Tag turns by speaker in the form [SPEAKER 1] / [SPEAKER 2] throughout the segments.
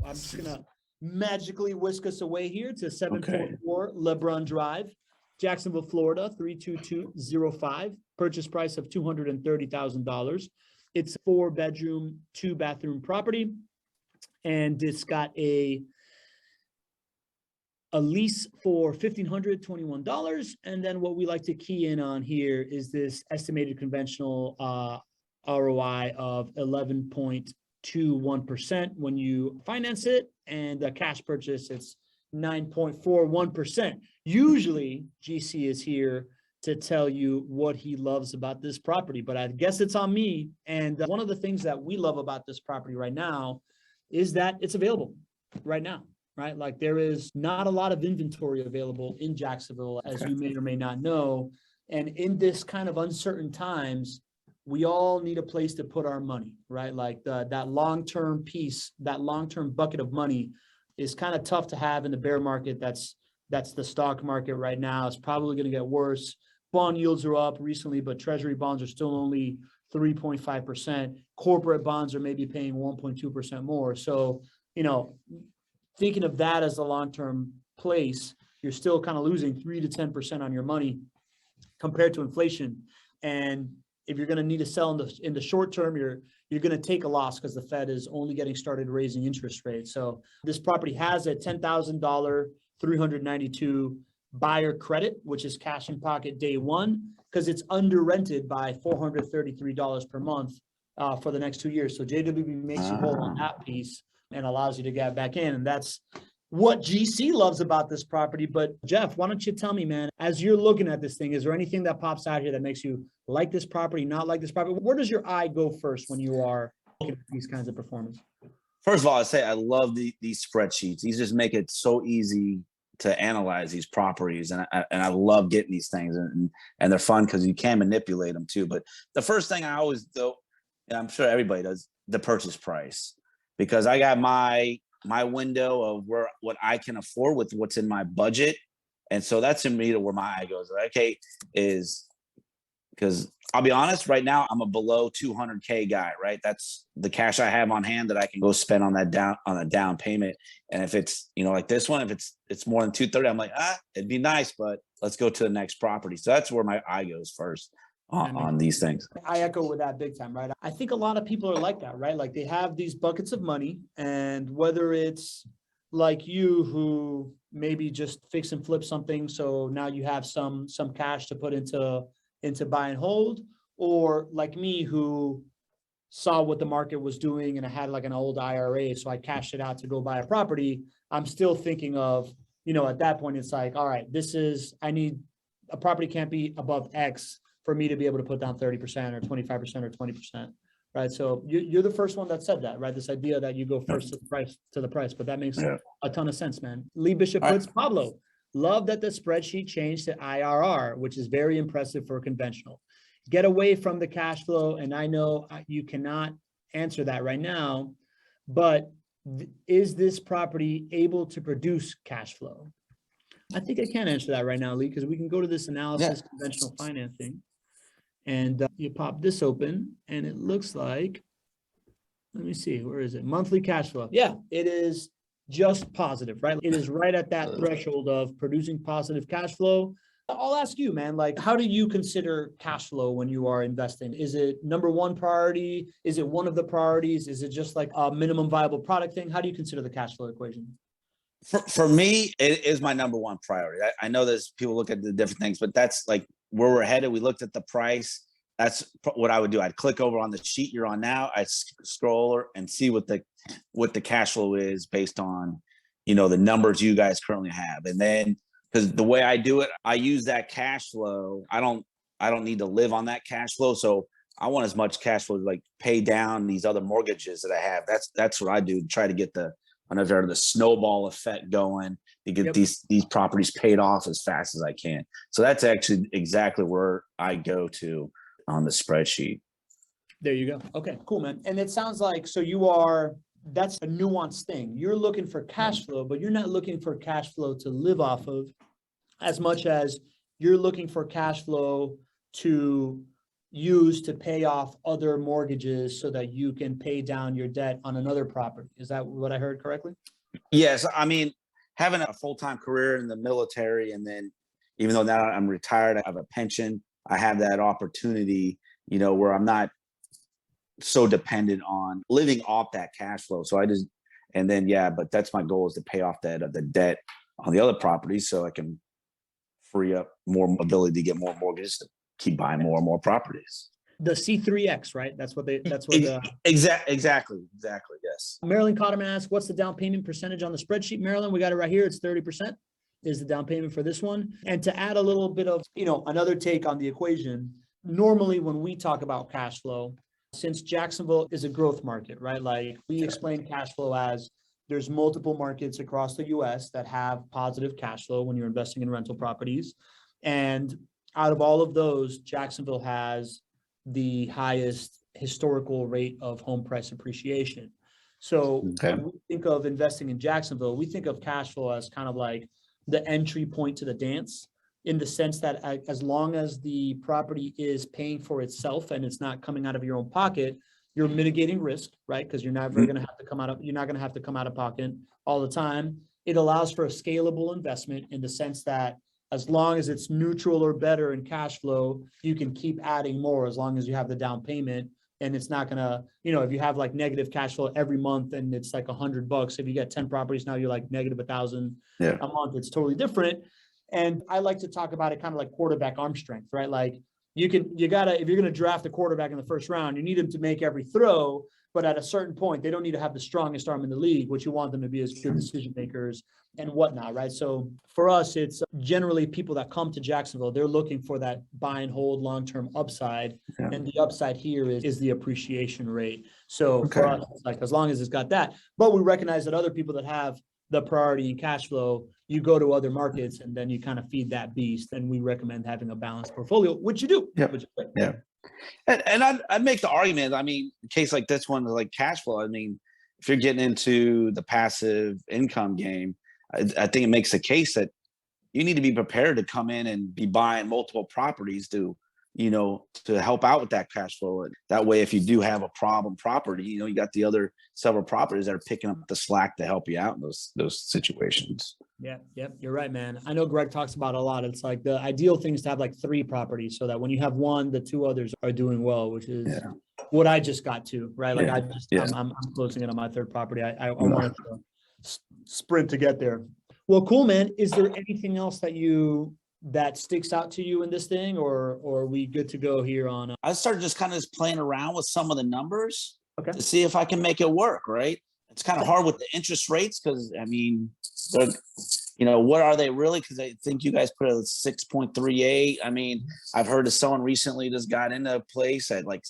[SPEAKER 1] I'm just gonna magically whisk us away here to
[SPEAKER 2] Okay.
[SPEAKER 1] 744 Lebrun Drive, Jacksonville, Florida, 32205. Purchase price of $230,000. It's a 4-bedroom, 2-bathroom property, and it's got a lease for $1,521. And then what we like to key in on here is this estimated conventional ROI of 11.21% when you finance it, and the cash purchase, it's 9.41%. Usually GC is here to tell you what he loves about this property, but I guess it's on me. And one of the things that we love about this property right now is that it's available right now. Right? Like, there is not a lot of inventory available in Jacksonville, as you may or may not know. And in this kind of uncertain times, we all need a place to put our money, right? Like that long-term piece, that long-term bucket of money is kind of tough to have in the bear market. That's the stock market right now. It's probably going to get worse. Bond yields are up recently, but treasury bonds are still only 3.5%. Corporate bonds are maybe paying 1.2% more. So, thinking of that as a long-term place, you're still kind of losing 3 to 10% on your money compared to inflation. And if you're going to need to sell in the short term, you're going to take a loss because the Fed is only getting started raising interest rates. So this property has a $10,000, 392 buyer credit, which is cash in pocket day one, because it's under rented by $433 per month for the next 2 years. So JWB makes you whole on that piece and allows you to get back in. And that's what GC loves about this property. But Jeff, why don't you tell me, man, as you're looking at this thing, is there anything that pops out here that makes you like this property, not like this property? Where does your eye go first when you are looking at these kinds of performance?
[SPEAKER 2] First of all, I say I love these spreadsheets. These just make it so easy to analyze these properties, and I love getting these things, and they're fun because you can manipulate them too. But the first thing I always do, and I'm sure everybody does, the purchase price, because I got my window of what I can afford with what's in my budget, and so that's in me to where my eye goes. Okay, is because I'll be honest, right now I'm a below 200K guy, right? That's the cash I have on hand that I can go spend on a down payment. And if it's, like this one, if it's more than 230, I'm like, it'd be nice, but let's go to the next property. So that's where my eye goes first on these things.
[SPEAKER 1] I echo with that big time, right? I think a lot of people are like that, right? Like, they have these buckets of money, and whether it's like you who maybe just fix and flip something, so now you have some cash to put into buy and hold, or like me who saw what the market was doing and I had like an old IRA, so I cashed it out to go buy a property. I'm still thinking of, at that point, it's like, all right, I need a property can't be above X for me to be able to put down 30% or 25% or 20%. Right. So you're the first one that said that, right? This idea that you go first to the price, but that makes a ton of sense, man. Lee Bishop puts Pablo. Love that the spreadsheet changed to IRR, which is very impressive for conventional. Get away from the cash flow. And I know you cannot answer that right now, but is this property able to produce cash flow? I think I can answer that right now, Lee, because we can go to this analysis, conventional financing, and you pop this open and it looks like, let me see, where is it? Monthly cash flow. Yeah, it is just positive, right? It is right at that threshold of producing positive cash flow. I'll ask you, man, like, how do you consider cash flow when you are investing? Is it number one priority? Is it one of the priorities? Is it just like a minimum viable product thing? How do you consider the cash flow equation?
[SPEAKER 2] For me, it is my number one priority. I know there's people look at the different things, but that's like where we're headed. We looked at the price. That's what I would do. I'd click over on the sheet you're on now. I'd scroll and see what the cash flow is based on, the numbers you guys currently have. And then, because the way I do it, I use that cash flow. I don't need to live on that cash flow. So I want as much cash flow to like pay down these other mortgages that I have. That's what I do to try to get the snowball effect going to get these properties paid off as fast as I can. So that's actually exactly where I go to on the spreadsheet.
[SPEAKER 1] There you go. Okay, cool, man. And it sounds like, that's a nuanced thing. You're looking for cash flow, but you're not looking for cash flow to live off of as much as you're looking for cash flow to use to pay off other mortgages so that you can pay down your debt on another property. Is that what I heard correctly?
[SPEAKER 2] Yes, I mean, having a full-time career in the military, and then even though now I'm retired, I have a pension, I have that opportunity, where I'm not so dependent on living off that cash flow. So and then, yeah, but that's my goal, is to pay off the debt on the other properties so I can free up more ability to get more mortgages to keep buying more and more properties.
[SPEAKER 1] The C3X, right? That's what the
[SPEAKER 2] Exactly. Yes.
[SPEAKER 1] Marilyn Cotterman asks, what's the down payment percentage on the spreadsheet? Marilyn, we got it right here. It's 30% is the down payment for this one. And to add a little bit of, another take on the equation, normally when we talk about cash flow, since Jacksonville is a growth market, right? Like we explain cash flow as there's multiple markets across the US that have positive cash flow when you're investing in rental properties. And out of all of those, Jacksonville has the highest historical rate of home price appreciation. So when we think of investing in Jacksonville, we think of cash flow as kind of like the entry point to the dance, in the sense that as long as the property is paying for itself and it's not coming out of your own pocket, you're mitigating risk, right? Because you're never going to have to you're not going to have to come out of pocket all the time. It allows for a scalable investment in the sense that as long as it's neutral or better in cash flow, you can keep adding more as long as you have the down payment. And it's not gonna, if you have like negative cash flow every month and it's like $100, if you get 10 properties, now you're like negative 1,000 a month. It's totally different. And I like to talk about it kind of like quarterback arm strength, right? Like if you're going to draft a quarterback in the first round, you need him to make every throw, but at a certain point, they don't need to have the strongest arm in the league. What you want them to be is good decision makers and whatnot, right? So for us, it's generally people that come to Jacksonville, they're looking for that buy and hold long-term upside. Yeah. And the upside here is the appreciation rate. So for us, it's like, as long as it's got that, but we recognize that other people that have the priority in cash flow, you go to other markets and then you kind of feed that beast. And we recommend having a balanced portfolio, which you do.
[SPEAKER 2] Yeah. And I'd make the argument, I mean, a case like this one, like cash flow, I mean, if you're getting into the passive income game, I think it makes a case that you need to be prepared to come in and be buying multiple properties to help out with that cash flow. That way, if you do have a problem property, you got the other several properties that are picking up the slack to help you out in those situations.
[SPEAKER 1] Yeah. Yep. You're right, man. I know Greg talks about it a lot. It's like the ideal thing is to have like 3 properties so that when you have one, the 2 others are doing well, which is what I just got to, right? Like I'm closing in on my 3rd property. I wanted to sprint to get there. Well, cool, man. Is there anything else that sticks out to you in this thing, or are we good to go here on?
[SPEAKER 2] I started just kind of playing around with some of the numbers to see if I can make it work, right? It's kind of hard with the interest rates because, I mean, what are they really? Because I think you guys put a 6.38. I mean, I've heard of someone recently just got into a place at like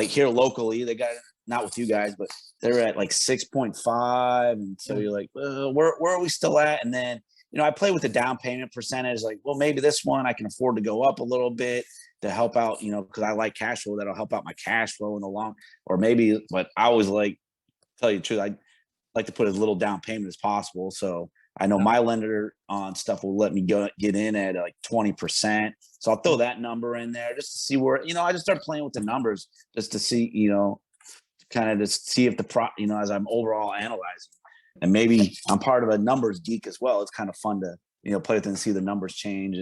[SPEAKER 2] here locally, they got, not with you guys, but they're at like 6.5. And so you're like, where are we still at? And then, I play with the down payment percentage, like, well, maybe this one I can afford to go up a little bit to help out, because I like cash flow, that'll help out my cash flow in the long, or maybe, but I always tell you the truth, I like to put as little down payment as possible. So I know my lender on stuff will let me get in at like 20%. So I'll throw that number in there just to see where, I just start playing with the numbers just to see, kind of just see if as I'm overall analyzing. And maybe I'm part of a numbers geek as well. It's kind of fun to, play with them and see the numbers change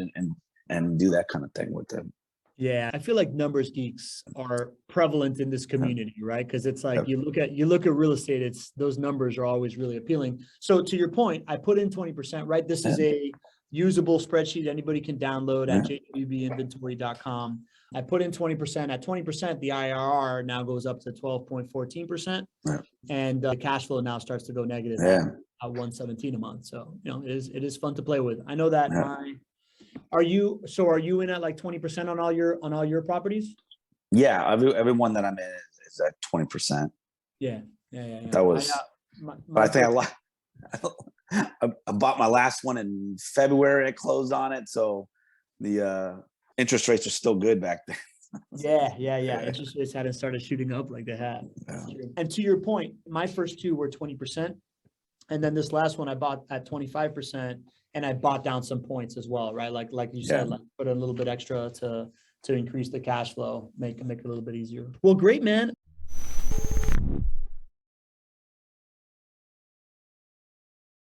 [SPEAKER 2] and do that kind of thing with them.
[SPEAKER 1] Yeah, I feel like numbers geeks are prevalent in this community, right? Because it's like you look at real estate, those numbers are always really appealing. So to your point, I put in 20%, right? This is a usable spreadsheet anybody can download at jwbinventory.com. I put in 20%. At 20%, the IRR now goes up to 12.14%. And the cash flow now starts to go negative at 117 a month. So, it is fun to play with. I know that Are you in at like 20% on all your properties?
[SPEAKER 2] Yeah, every one that I'm in is at 20%.
[SPEAKER 1] Yeah.
[SPEAKER 2] That was, but I think I bought my last one in February. I closed on it, so the interest rates are still good back then.
[SPEAKER 1] Yeah. Interest rates hadn't started shooting up like they had. And to your point, my first 2 were 20%, and then this last one I bought at 25%. And I bought down some points as well, right? Like you said, like put a little bit extra to to increase the cash flow, make it a little bit easier. Well, great, man.